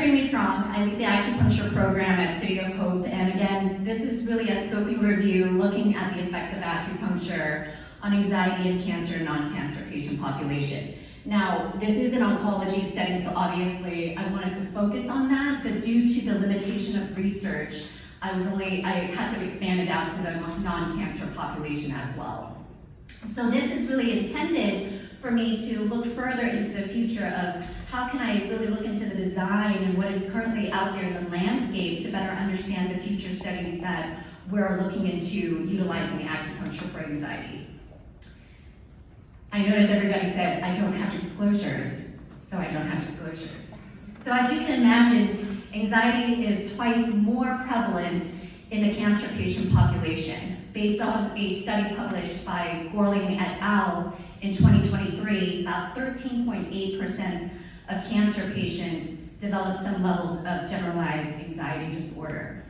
Amy Truong. I lead the acupuncture program at City of Hope, and again, this is really a scoping review looking at the effects of acupuncture on anxiety in cancer and non-cancer patient population. Now, this is an oncology setting, so obviously I wanted to focus on that, but due to the limitation of research, I had to expand it out to the non-cancer population as well. So this is really intended for me to look further into the future of how can I really look into the design and what is currently out there in the landscape to better understand the future studies that we're looking into utilizing acupuncture for anxiety. I noticed everybody said, I don't have disclosures, so I don't have disclosures. So as you can imagine, anxiety is twice more prevalent in the cancer patient population. Based on a study published by Gorling et al. In 2023, about 13.8% of cancer patients develop some levels of generalized anxiety disorder.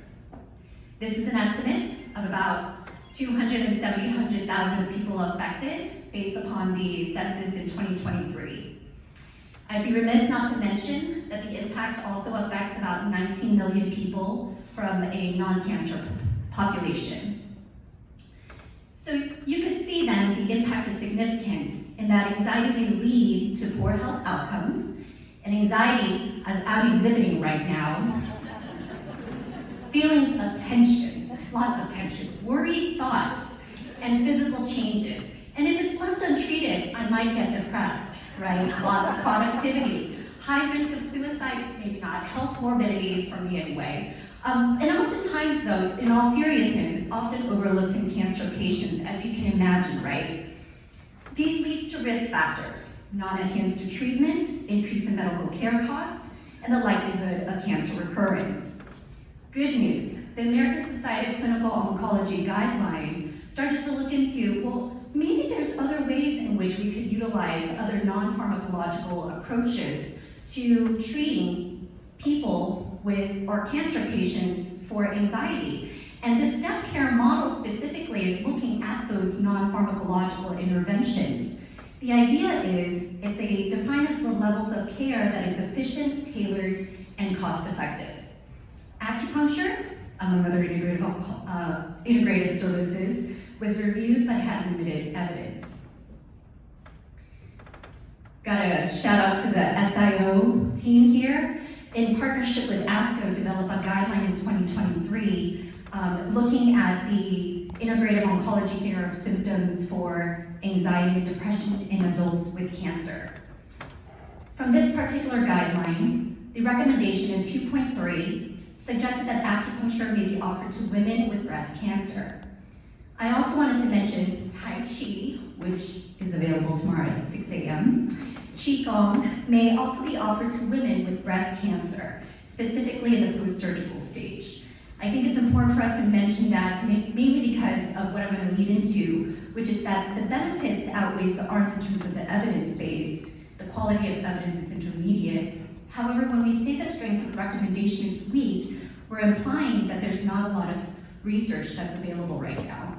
This is an estimate of about 270,000 people affected based upon the census in 2023. I'd be remiss not to mention that the impact also affects about 19 million people from a non-cancer population. So you can see then the impact is significant in that anxiety may lead to poor health outcomes, and anxiety, as I'm exhibiting right now, feelings of tension, lots of tension, worried thoughts, and physical changes. And if it's left untreated, I might get depressed, right? Loss of productivity, high risk of suicide, maybe not, health morbidities for me anyway. And oftentimes though, in all seriousness, it's often overlooked in cancer patients, as you can imagine, right? These leads to risk factors, non-adherence to treatment, increase in medical care cost, and the likelihood of cancer recurrence. Good news, the American Society of Clinical Oncology guideline started to look into, well, maybe there's other ways in which we could utilize other non-pharmacological approaches to treating people or cancer patients for anxiety. And the step care model specifically is looking at those non-pharmacological interventions. The idea is it's defined as the levels of care that is efficient, tailored, and cost-effective. Acupuncture, among other integrative services, was reviewed but had limited evidence. Got a shout out to the SIO team here. In partnership with ASCO, developed a guideline in 2023 looking at the integrative oncology care of symptoms for anxiety and depression in adults with cancer. From this particular guideline, the recommendation in 2.3 suggested that acupuncture may be offered to women with breast cancer. I also wanted to mention Tai Chi, which is available tomorrow at 6 a.m. Qigong may also be offered to women with breast cancer, specifically in the post-surgical stage. I think it's important for us to mention that mainly because of what I'm going to lead into, which is that the benefits outweighs the arts in terms of the evidence base. The quality of evidence is intermediate. However, when we say the strength of recommendation is weak, we're implying that there's not a lot of research that's available right now.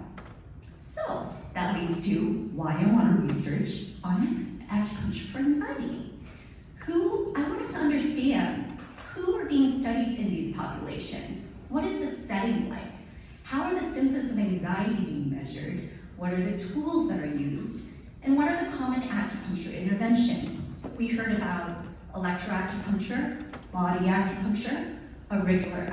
So that leads to why I want to research on acupuncture for anxiety. I wanted to understand who are being studied in these populations. What is the setting like? How are the symptoms of anxiety being measured? What are the tools that are used? And what are the common acupuncture interventions? We heard about electroacupuncture, body acupuncture, auricular